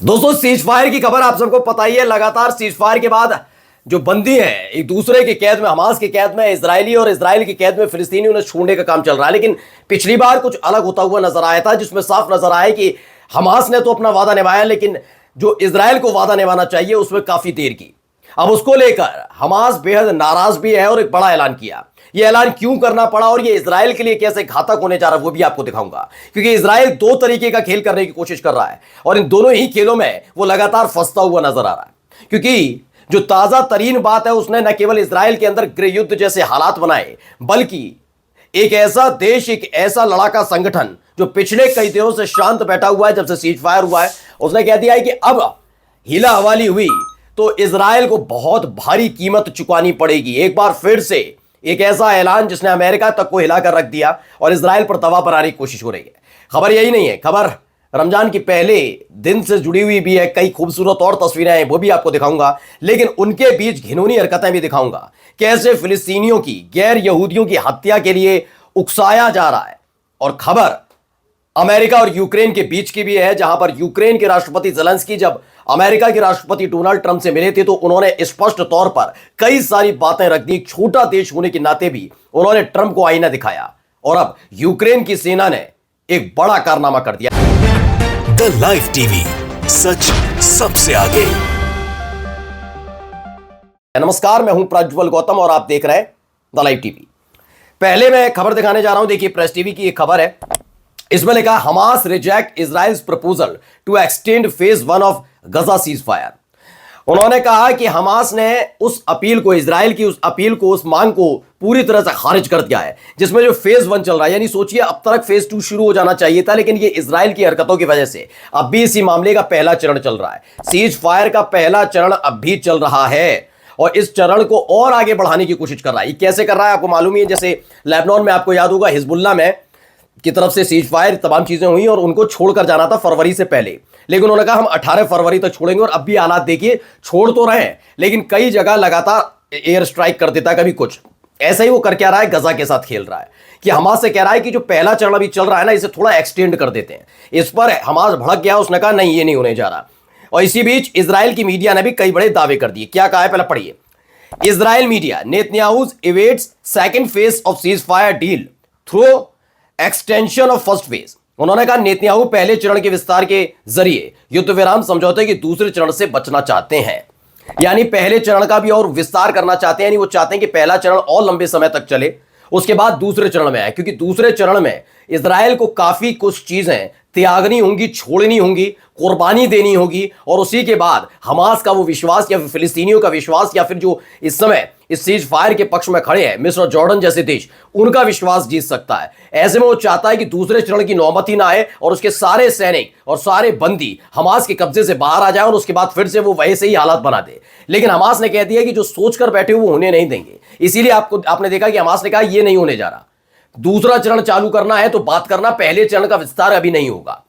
दोस्तों, cease fire की खबर आप सबको पता ही है। लगातार सीज फायर के बाद जो बंदी हैं एक दूसरे की कैद में, हमास की कैद में इजरायली और इजराइल की कैद में फिलिस्तीनी, उन्हें छोड़ने का काम चल रहा है। लेकिन पिछली बार कुछ अलग होता हुआ नजर आया था, जिसमें साफ नजर आया कि हमास ने तो अपना वादा निभाया, लेकिन जो इजराइल को वादा निभाना चाहिए उसमें काफी देर की। अब उसको लेकर हमास बेहद नाराज भी है और एक बड़ा ऐलान किया। यह ऐलान क्यों करना पड़ा और यह इजराइल के लिए कैसे घातक होने जा रहा है वो भी आपको दिखाऊंगा, क्योंकि इजराइल दो तरीके का खेल करने की कोशिश कर रहा है और इन दोनों ही खेलों में वो लगातार फंसता हुआ नजर आ रहा है। क्योंकि जो ताजा तरीन बात है, उसने न केवल इजराइल के अंदर गृह युद्ध जैसे हालात बनाए, बल्कि एक ऐसा देश, एक ऐसा लड़ाका संगठन जो पिछले कई दिनों से शांत बैठा हुआ है, जब से सीज फायर हुआ है, उसने कह दिया है कि अब हिला हवाली हुई तो इजराइल को बहुत भारी कीमत चुकानी पड़ेगी। एक बार फिर से एक ऐसा ऐलान जिसने अमेरिका तक को हिलाकर रख दिया और इजराइल पर दबाव बनाने की कोशिश हो रही है। खबर यही नहीं है, खबर रमजान के पहले दिन से जुड़ी हुई भी है। कई खूबसूरत और तस्वीरें हैं, वो भी आपको दिखाऊंगा, लेकिन उनके बीच घिनौनी हरकतें भी दिखाऊंगा। कैसे फिलिस्तीनियों की, गैर यहूदियों की हत्या के लिए उकसाया जा रहा है। और खबर अमेरिका और यूक्रेन के बीच की भी है, जहां पर यूक्रेन के राष्ट्रपति ज़ेलेंस्की जब अमेरिका के राष्ट्रपति डोनाल्ड ट्रंप से मिले थे तो उन्होंने स्पष्ट तौर पर कई सारी बातें रख दी। छोटा देश होने के नाते भी उन्होंने ट्रंप को आईना दिखाया और अब यूक्रेन की सेना ने एक बड़ा कारनामा कर दिया। द लाइव टीवी, सच सबसे आगे। नमस्कार, मैं हूं प्रज्वल गौतम और आप देख रहे हैं द लाइव टीवी। पहले मैं खबर दिखाने जा रहा हूं। देखिए, प्रेस टीवी की एक खबर है, इसमें लिखा Hamas reject Israel's proposal to extend phase 1 of Gaza cease fire. उन्होंने कहा कि हमास ने उस अपील को, इजराइल की उस अपील को, उस मांग को पूरी तरह से खारिज कर दिया है, जिसमें जो फेज 1 चल रहा है, यानी सोचिए अब तक फेज 2 शुरू हो जाना चाहिए था, लेकिन ये इजराइल की हरकतों की वजह से अब भी इसी मामले का पहला चरण चल रहा है। सीज फायर का पहला चरण अब भी चल रहा है और इस चरण को और आगे बढ़ाने की कोशिश कर रहा है। ये कैसे कर रहा है आपको मालूम ही है। जैसे लेबनान में आपको याद होगा, हिजबुल्लाह में की तरफ से सीज फायर तमाम चीजें हुई और उनको छोड़कर जाना था फरवरी से पहले, लेकिन उन्होंने कहा हम 18 फरवरी तक छोड़ेंगे। और अब भी हालात देखिए, छोड़ तो रहे हैं लेकिन कई जगह लगातार एयर स्ट्राइक कर देता है, कभी कुछ। ऐसा ही वो कर क्या रहा है, गजा के साथ खेल रहा है कि हमास से कह रहा है कि जो पहला चरण अभी चल रहा है ना, इसे थोड़ा एक्सटेंड कर देते हैं। इस पर हमास भड़क गया, उसने कहा नहीं, ये नहीं होने जा रहा। और इसी बीच इजराइल की मीडिया ने भी कई बड़े दावे कर दिए। क्या कहा है, पहले पढ़िए। Israel media, Netanyahu awaits second phase of cease fire deal through extension of first phase. उन्होंने कहा नेतन्याहू पहले चरण के विस्तार के जरिए युद्ध विराम समझौते के दूसरे चरण से बचना चाहते हैं, यानी पहले चरण का भी और विस्तार करना चाहते हैं। यानी वो चाहते हैं कि पहला चरण और लंबे समय तक चले, उसके बाद दूसरे चरण में आए, क्योंकि दूसरे चरण में इजराइल को काफी कुछ चीजें त्यागनी होंगी, छोड़नी होंगी, कुर्बानी देनी होगी। और उसी के बाद हमास का वो विश्वास या फिर फिलिस्तीनियों का विश्वास, या फिर जो इस समय इस सीज फायर के पक्ष में खड़े हैं, मिस्र और जॉर्डन जैसे देश, उनका विश्वास जीत सकता है। ऐसे में वो चाहता है कि दूसरे चरण की नौबत ही ना आए और उसके सारे सैनिक और सारे बंदी हमास के कब्जे से बाहर आ जाए और उसके बाद फिर से वो वैसे ही हालात बना दे। लेकिन हमास ने कह दिया कि जो सोचकर बैठे वो होने नहीं देंगे। इसीलिए आपने देखा कि हमास ने कहा ये नहीं होने जा रहा, दूसरा चरण चालू करना है तो बात करना, पहले चरण का विस्तार अभी नहीं होगा।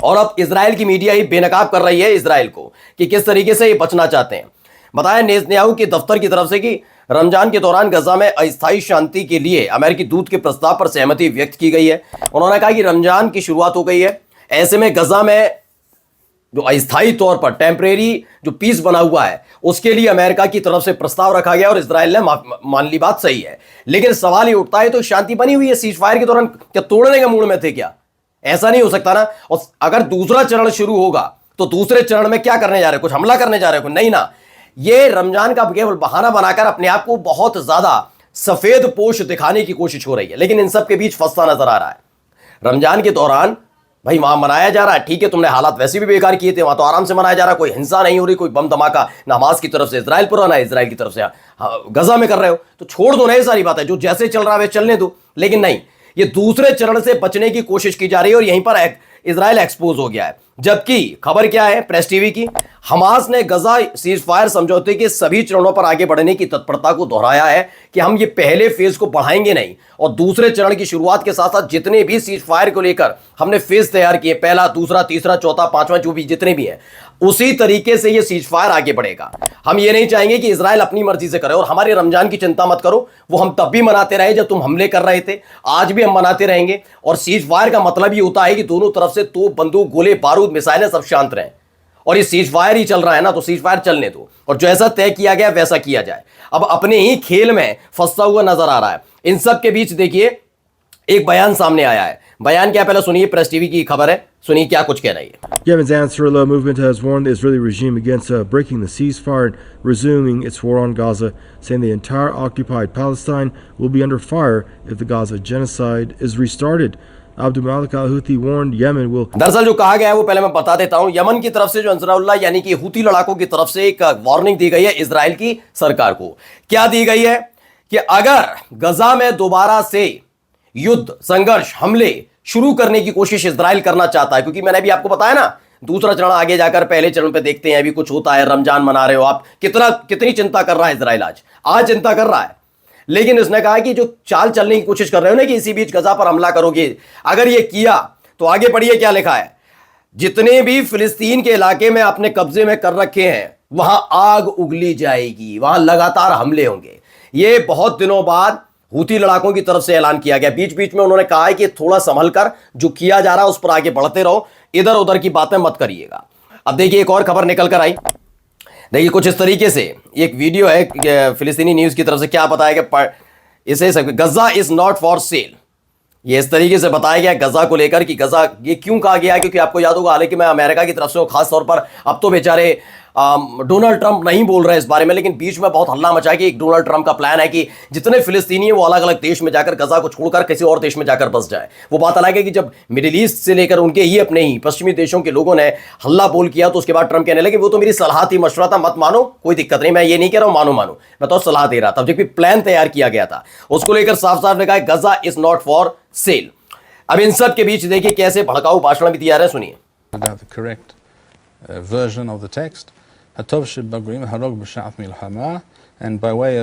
और अब इजराइल की मीडिया ही बेनकाब कर रही है इजराइल को कि किस तरीके से ये बचना चाहते हैं। बताया नेतन्याहू के दफ्तर की तरफ से कि रमजान के दौरान गजा में अस्थायी शांति के लिए अमेरिकी दूत के प्रस्ताव पर सहमति व्यक्त की गई है। उन्होंने कहा कि रमजान की शुरुआत हो गई है, ऐसे में गजा में जो अस्थायी तौर पर टेम्परेरी जो पीस बना हुआ है, उसके लिए अमेरिका की तरफ से प्रस्ताव रखा गया और इजराइल ने मान ली। बात सही है, लेकिन सवाल ये उठता है तो शांति बनी हुई है, सीज फायर के दौरान क्या तोड़ने के मूड में थे क्या? ऐसा नहीं हो सकता ना। और अगर दूसरा चरण शुरू होगा तो दूसरे चरण में क्या करने जा रहे हैं, कुछ हमला करने जा रहे हैं? नहीं ना, ये रमजान का केवल बहाना बनाकर अपने आप को बहुत ज्यादा सफेद पोश दिखाने की कोशिश हो रही है, लेकिन इन सब के बीच फंसता नजर आ रहा है। रमजान के दौरान भाई वहां मनाया जा रहा है, ठीक है, तुमने हालात वैसे भी बेकार किए थे, वहां तो आराम से मनाया जा रहा है, कोई हिंसा नहीं हो रही, कोई बम धमाका ना हमास की तरफ से इजराइल पर, ना इजराइल की तरफ से गजा में कर रहे हो, तो छोड़ दो ना ये सारी बातें, जो जैसे चल रहा है चलने दो। लेकिन नहीं, ये दूसरे चरण से बचने की कोशिश की जा रही है और यहीं पर इजराइल एक्सपोज हो गया है। जबकि खबर क्या है प्रेस टीवी की, हमास ने गजा सीज फायर समझौते के सभी चरणों पर आगे बढ़ने की तत्परता को दोहराया है कि हम ये पहले फेज को बढ़ाएंगे नहीं, और दूसरे चरण की शुरुआत के साथ साथ जितने भी सीज फायर को लेकर हमने फेज तैयार किए, पहला, दूसरा, तीसरा, चौथा, पांचवा, जो भी जितने भी हैं, उसी तरीके से ये सीज फायर आगे बढ़ेगा। हम ये नहीं चाहेंगे कि इजराइल अपनी मर्जी से करे। और हमारे रमजान की चिंता मत करो, वो हम तब भी मनाते रहे जब तुम हमले कर रहे थे, आज भी हम मनाते रहेंगे। और सीज फायर का मतलब ये होता है कि दोनों तरफ से तोप, बंदूक, गोले, बारूद, मिसाइलें सब शांत रहें। और ये सीज फायर ही चल रहा है ना, तो सीज फायर चलने दो और जैसा तय किया गया वैसा किया जाए। अब अपने ही खेल में फंसा हुआ नजर आ रहा है। इन सब के बीच देखिए एक बयान सामने आया है। बयान क्या, पहले सुनिए, प्रेस टीवी की खबर है, सुनिए क्या कुछ कह रही है। Yemen's Ansarullah movement has warned the Israeli regime against breaking the ceasefire and resuming its war on Gaza, saying the entire occupied Palestine will be under fire if the Gaza genocide is restarted. Abdul Malik al-Houthi warned Yemen will... दरअसल जो कहा गया है वो पहले मैं बता देता हूं। यमन की तरफ से जो अंसरुल्लाह यानी कि हूती लड़ाकों की तरफ से एक वार्निंग दी गई है इजराइल की सरकार को। क्या दी गई है कि अगर गजा में दोबारा से युद्ध, संघर्ष, हमले शुरू करने की कोशिश इजराइल करना चाहता है, क्योंकि मैंने भी आपको बताया ना, दूसरा चरण आगे जाकर पहले चरण पे देखते हैं, अभी कुछ होता है, रमजान मना रहे हो आप, कितनी चिंता कर रहा है इजराइल, आज चिंता कर रहा है। लेकिन उसने कहा कि जो चाल चलने की कोशिश कर रहे हो ना कि इसी बीच गजा पर हमला करोगे, अगर ये किया तो आगे पढ़िए क्या लिखा है, जितने भी फिलिस्तीन के इलाके में अपने कब्जे में कर रखे हैं वहां आग उगली जाएगी, वहां लगातार हमले होंगे। ये बहुत दिनों बाद हूती लड़ाकों की तरफ से ऐलान किया गया। बीच बीच में उन्होंने कहा है कि थोड़ा संभल कर जो किया जा रहा है उस पर आगे बढ़ते रहो, इधर उधर की बातें मत करिएगा। अब देखिए एक और खबर निकल कर आई, देखिए कुछ इस तरीके से एक वीडियो है फिलिस्तीनी न्यूज की तरफ से, क्या बताया गया इसे, गजा इज नॉट फॉर सेल। ये इस तरीके से बताया गया गजा को लेकर कि गजा ये क्यों कहा गया है, क्योंकि आपको याद होगा हालांकि मैं अमेरिका की तरफ से खास तौर पर, अब तो बेचारे डोनाल्ड ट्रंप नहीं बोल रहे इस बारे में, लेकिन बीच में बहुत हल्ला मचा कि एक डोनाल्ड ट्रंप का प्लान है कि जितने फिलिस्तीनी है वो अलग अलग देश में जाकर गजा को छोड़कर किसी और देश में जाकर बस जाए। वो बात अलग है कि जब मिडिल ईस्ट से लेकर उनके ही अपने ही पश्चिमी देशों के लोगों ने हल्ला बोल किया तो उसके बाद ट्रंप कहने लगे वो तो मेरी सलाह थी, मशवरा था, मत मानो, कोई दिक्कत नहीं, मैं ये नहीं कह रहा हूं मानो, मैं तो सलाह दे रहा था। जबकि प्लान तैयार किया गया था उसको लेकर साफ साफ ने कहा गजा इज नॉट फॉर सेल। अब इन सब के बीच देखिए कैसे भड़काऊ भाषण भी दिया रहे, सुनिए। Version of the text, Hatov Shebagrim Harog B'Sha'af Milchama, and by way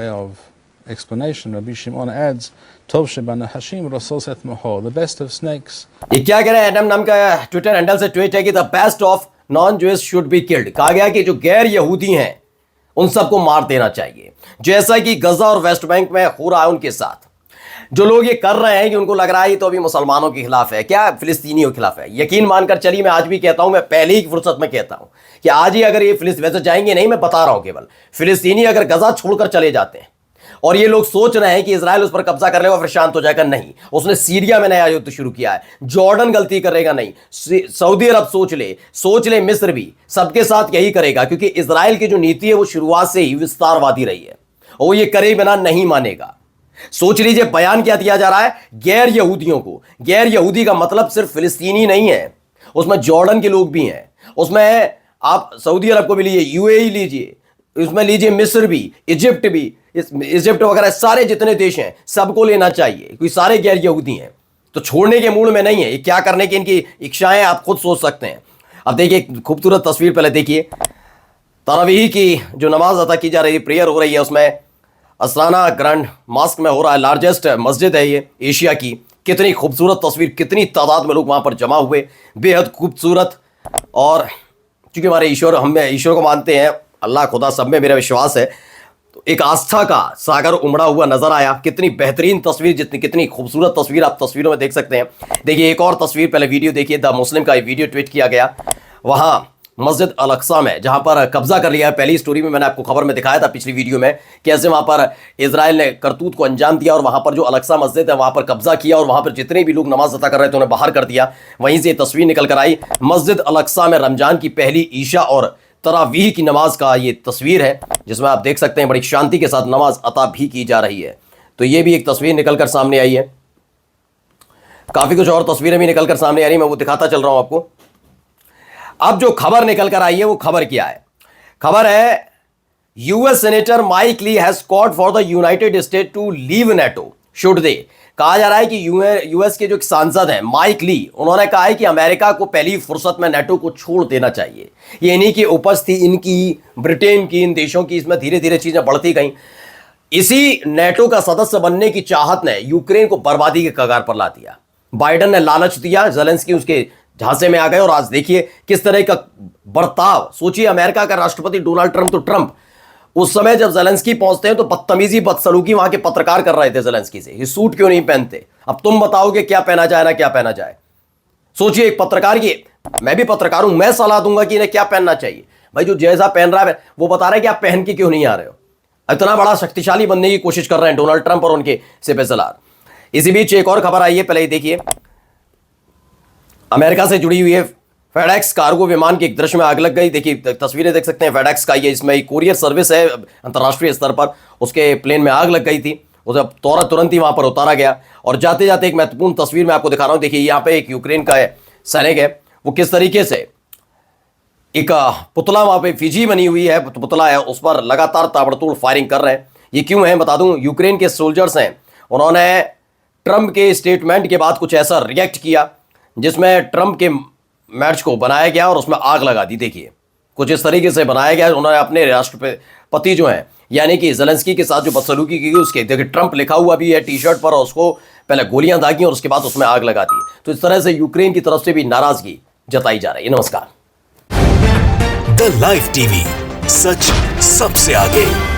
of explanation, Rabbi Shimon adds, Tov Shebanahashim Rososet Moho, the best of snakes. ये क्या कह रहे हैं, एडम नाम का ट्विटर हैंडल से ट्वीट है कि the best of non Jewish should be killed. कहा गया कि जो गैर यहूदी हैं उन सबको मार देना चाहिए, जैसा कि गजा और वेस्ट बैंक में हो रहा है उनके साथ। जो लोग ये कर रहे हैं कि उनको लग रहा है ये तो अभी मुसलमानों के खिलाफ है, क्या फिलिस्तीनियों के खिलाफ है, यकीन मानकर चलिए मैं आज भी कहता हूं, मैं पहले ही फुर्सत में कहता हूं कि आज ही अगर ये वैसे जाएंगे नहीं, मैं बता रहा हूं, केवल फिलिस्तीनी अगर गजा छोड़कर चले जाते हैं और ये लोग सोच रहे हैं कि इजराइल उस पर कब्जा कर लेगा फिर शांत हो जाएगा, नहीं, उसने सीरिया में नया युद्ध शुरू किया है, जॉर्डन गलती करेगा नहीं, सऊदी अरब सोच ले, मिस्र भी सबके साथ यही करेगा, क्योंकि इजराइल की जो नीति है वो शुरुआत से ही विस्तारवादी रही है और वो ये करे बिना नहीं मानेगा। सोच लीजिए बयान क्या दिया जा रहा है गैर यहूदियों को। गैर यहूदी का मतलब सिर्फ फिलिस्तीनी नहीं है, उसमें जॉर्डन के लोग भी हैं, उसमें आप सऊदी अरब को भी लीजिए, यूएई लीजिए, उसमें लीजिए मिस्र भी, इजिप्ट भी, इजिप्ट वगैरह सारे जितने देश हैं सबको लेना चाहिए, क्योंकि सारे गैर यहूदी हैं, तो छोड़ने के मूड में नहीं है। ये क्या करने की इनकी इच्छाएं आप खुद सोच सकते हैं। अब देखिए खूबसूरत तस्वीर पहले देखिए, तरावीह की जो नमाज अदा की जा रही है, प्रेयर हो रही है, उसमें असराना ग्रैंड मॉस्क में हो रहा है, लार्जेस्ट मस्जिद है ये एशिया की। कितनी खूबसूरत तस्वीर, कितनी तादाद में लोग वहां पर जमा हुए, बेहद खूबसूरत। और चूंकि हमारे ईश्वर, हम ईश्वर को मानते हैं, अल्लाह खुदा सब में मेरा विश्वास है, तो एक आस्था का सागर उमड़ा हुआ नजर आया। कितनी बेहतरीन तस्वीर, कितनी खूबसूरत तस्वीर आप तस्वीरों में देख सकते हैं। देखिए एक और तस्वीर, पहले वीडियो देखिए, द मुस्लिम का वीडियो ट्वीट किया गया, वहां मस्जिद अल अक्सा में जहां पर कब्जा कर लिया है। पहली स्टोरी में मैंने आपको खबर में दिखाया था पिछली वीडियो में, कैसे वहां पर इजराइल ने करतूत को अंजाम दिया और वहां पर जो अल अक्सा मस्जिद है वहां पर कब्जा किया और वहां पर जितने भी लोग नमाज अता कर रहे थे उन्हें बाहर कर दिया। वहीं से तस्वीर निकल कर आई, मस्जिद अल अक्सा में रमजान की पहली ईशा और तरावीह की नमाज का ये तस्वीर है, जिसमें आप देख सकते हैं बड़ी शांति के साथ नमाज अता भी की जा रही है। तो ये भी एक तस्वीर निकल कर सामने आई है। काफी कुछ और तस्वीरें भी निकल कर सामने आ रही है, मैं वो दिखाता चल रहा हूं आपको। अब जो खबर निकल कर आई है वो खबर क्या है? खबर है US senator Mike Lee has called for the United State to leave NATO शुड दे। कहा जा रहा है कि यूएस के जो सांसद हैं माइक ली, उन्होंने कहा है कि अमेरिका को पहली फुर्सत में नेटो को छोड़ देना चाहिए। ये इन्हीं की उपज थी, इनकी, ब्रिटेन की, इन देशों की, इसमें धीरे धीरे चीजें बढ़ती गई। इसी नेटो का सदस्य बनने की चाहत ने यूक्रेन को बर्बादी के कगार पर ला दिया। बाइडेन ने लालच दिया, जेलेंस्की उसके झांसे में आ गए और आज देखिए किस तरह का बर्ताव। सोचिए अमेरिका का राष्ट्रपति डोनाल्ड ट्रंप, तो ट्रंप उस समय जब जेलेंस्की पहुंचते हैं तो बदतमीजी बदसलूकी वहां के पत्रकार कर रहे थे जेलेंस्की से, ये सूट क्यों नहीं पहनते, अब तुम बताओगे क्या पहना जाए ना क्या पहना जाए। सोचिए एक पत्रकार की मैं भी पत्रकार हूं, मैं सलाह दूंगा कि इन्हें क्या पहनना चाहिए। भाई जो जैसा पहन रहा है वो बता रहा है कि आप पहन के क्यों नहीं आ रहे हो। इतना बड़ा शक्तिशाली बनने की कोशिश कर रहे हैं डोनाल्ड ट्रंप और उनके सिपहसालार। इसी बीच एक और खबर आई है, पहले ही देखिए। अमेरिका से जुड़ी हुई है। फेडेक्स कार्गो विमान की एक दृश्य में आग लग गई। देखिए तस्वीरें देख सकते हैं फेडेक्स का, ये इसमें कुरियर सर्विस है अंतर्राष्ट्रीय स्तर पर, उसके प्लेन में आग लग गई थी। उसे तुरंत ही वहां पर उतारा गया। और जाते जाते एक महत्वपूर्ण तस्वीर मैं आपको दिखा रहा हूं। देखिए यहाँ पे एक यूक्रेन का सैनिक है, वो किस तरीके से एक पुतला वहां पे फिजी बनी हुई है, पुतला है, उस पर लगातार ताबड़तोड़ फायरिंग कर रहे हैं। ये क्यों है बता दूं, यूक्रेन के सोल्जर्स हैं, उन्होंने ट्रंप के स्टेटमेंट के बाद कुछ ऐसा रिएक्ट किया जिसमें ट्रंप के मैच को बनाया गया और उसमें आग लगा दी। देखिए कुछ इस तरीके से बनाया गया। उन्होंने अपने राष्ट्रपति जो हैं यानी कि ज़ेलेंस्की के साथ जो बदसलूकी की गई उसके, देखिए ट्रंप लिखा हुआ भी है टी शर्ट पर, और उसको पहले गोलियां दागी और उसके बाद उसमें आग लगा दी। तो इस तरह से यूक्रेन की तरफ से भी नाराजगी जताई जा रही है। नमस्कार। द लाइव टीवी, सच सबसे आगे।